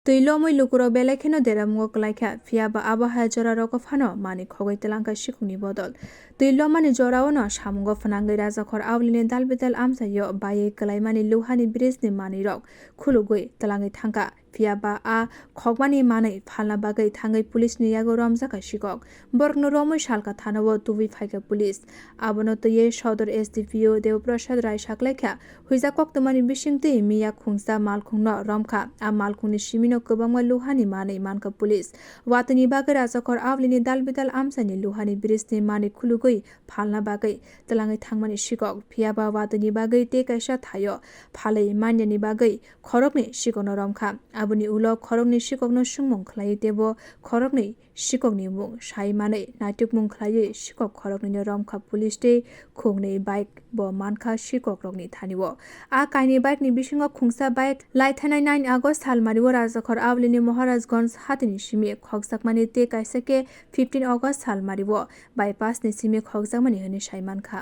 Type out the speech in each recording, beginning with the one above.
Tuilo moi lukuro belekeno deramgo klaikha fiaba abahaya jora roko phano mani khogoi telangka sikuni bodol tuilo mani jora ono samungo phanangai rajakhor awline dalbedal amsayo baye klaimani luhani bridge ni mani rok khulugoi telangai thangka fiaba a khogmani manai phalna bagai thangai police ni yago romjaka sikok borgno romoi salka thana o tubi phaika police abono tuye sodor SDPO Deoprasad Rai saklaikha huija koktomani bisingtui miya khungsa malkhungno romkha a malkhungni simino kobangma luhani manai manka police watani bagai rajakhor awline dalbedal amsani luhani bridge ni mani khulugoi phalna bagai telangai thangmani sikok fiaba watani bagai te kaisa thayo phalai manyani bagai khorokni sikono romkha aboni ulo khorokni sikokno sungmung khlai tebo khorokni sikokni mung sai manai naituk mung khlai sikok khorokni romkha police te khungnei bike bo mankha sikok rokni thaniwo a kaini bike ni bisingo khungsa bike laithanai 9 August salmari o rajakhor awlini Maharajganj hatini simi khogsakmani te kaisake 15 August salmari o bypass ni simi khogsakmani hini sai mankha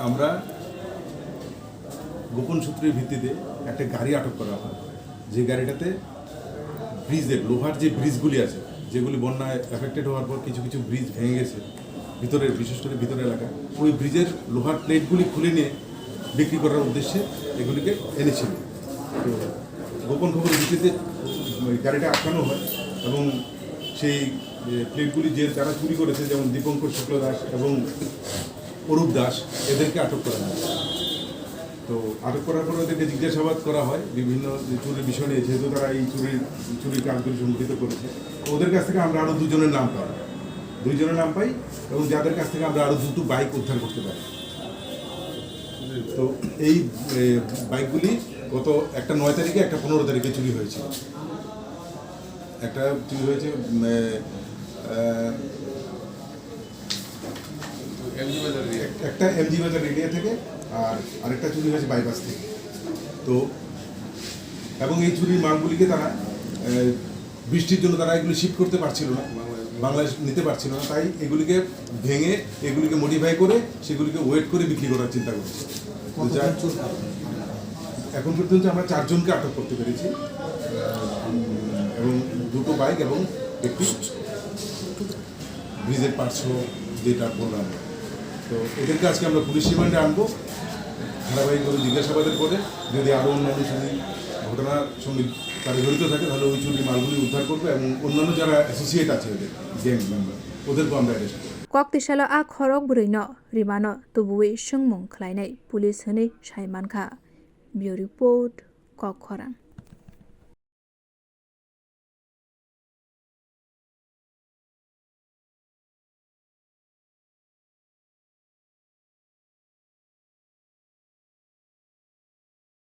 আমরা গোপন সূত্রের ভিত্তিতে একটা গাড়ি আটক করা হয় যে গাড়িটাতে ব্রিজের লোহার যে ব্রিজগুলি আছে যেগুলি বন্যায় এফেক্টেড হওয়ার পর কিছু কিছু ব্রিজ ভেঙে গেছে ভিতরের বিশেষ করে ভিতরের এলাকা ওই ব্রিজের লোহার প্লেটগুলি খুলে নিয়ে বিক্রি করার উদ্দেশ্যে এগুলিকে এনেছিল তো গোপন খবরের ভিত্তিতে গাড়িটা আটকানো হয় এবং সেই প্লেটগুলি যে যারা চুরি করেছে যেমন দীপঙ্কর শুক্ল দাস এবং অরূপ দাস এদেরকে আটক করা হয় তো আটক করার পর ওদেরকে জিজ্ঞাসাবাদ করা হয় বিভিন্ন চুরির বিষয় নিয়ে যেহেতু তারা এই চুরির কাজগুলি সংঘটিত করেছে ওদের কাছ থেকে আমরা আরও দুজনের নাম পাই এবং যাদের কাছ থেকে আমরা আরও দুটো বাইক উদ্ধার করতে পারি তো এই বাইকগুলি গত একটা 9 তারিখে একটা 15 তারিখে চুরি হয়েছিল একটা চুরি হয়েছে একটা এমজি বাজার এরিয়া থেকে আর আরেকটা চুরি হয়েছে বাইপাস থেকে তো এবং এই চুরির মালগুলিকে তারা বৃষ্টির জন্য তারা এগুলি শিফট করতে পারছিল না বাংলাদেশ নিতে পারছিল না তাই এগুলিকে ভেঙে এগুলিকে মডিফাই করে সেগুলিকে ওয়েট করে বিক্রি করার চিন্তা করছে এখন পর্যন্ত আমরা 4 জনকে আটক করতে পেরেছি এবং দুটো বাইক এবং একটি ব্রিজের পার্শ্ব যেটা বললাম তো এদেরকে আজকে আমরা পুলিশ রিমান্ডে আনবো ধারাবাহিকভাবে জিজ্ঞাসাবাদের পরে যদি আরও অন্যান্য চুরি ঘটনার সঙ্গে তারা জড়িত থাকে তাহলে ওই চুরির মালগুলি উদ্ধার করবে এবং অন্যান্য যারা অ্যাসোসিয়েট আছে ওদের গ্যাং মেম্বার ওদেরকেও আমরা অ্যারেস্ট করবো koktisalo a khorok burino rimano tubui sungmung khlainai police hini sai mankha bureau report kokkhorang